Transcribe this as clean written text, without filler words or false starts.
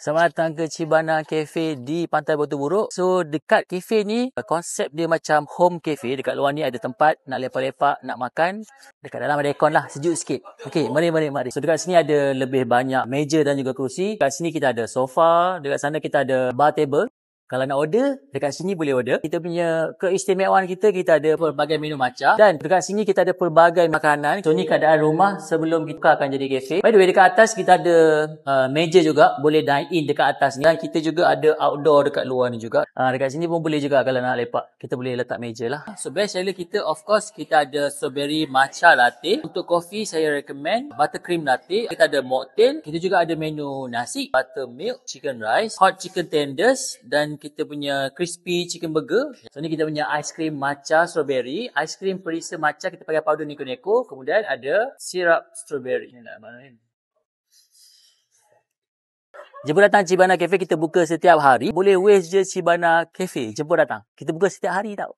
Selamat datang ke Chibana Cafe di Pantai Batu Buruk. So, dekat cafe ni, konsep dia macam home cafe. Dekat luar ni ada tempat nak lepak-lepak, nak makan. Dekat dalam ada aircon lah, sejuk sikit. Okey, mari. So, dekat sini ada lebih banyak meja dan juga kerusi. Dekat sini kita ada sofa. Dekat sana kita ada bar table. Kalau nak order, dekat sini boleh order. Kita punya keistimewaan kita ada pelbagai menu matcha. Dan dekat sini kita ada pelbagai makanan. So, ni keadaan rumah sebelum kita akan jadi kafe. By the way, dekat atas kita ada meja juga. Boleh dine in dekat atas ni. Dan kita juga ada outdoor dekat luar ni juga. Dekat sini pun boleh juga kalau nak lepak. Kita boleh letak meja lah. So, best seller kita, of course, kita ada strawberry matcha latte. Untuk kopi, saya recommend buttercream latte. Kita ada mocktail. Kita juga ada menu nasi, buttermilk, chicken rice, hot chicken tenders dan kita punya crispy chicken burger. So ni kita punya ice cream matcha strawberry, ice cream perisa matcha kita pakai powder neko-neko, kemudian ada syrup strawberry. Ni nak mana ni? Jemput datang Chibana Cafe, kita buka setiap hari. Boleh waste je Chibana Cafe, jemput datang. Kita buka setiap hari tau.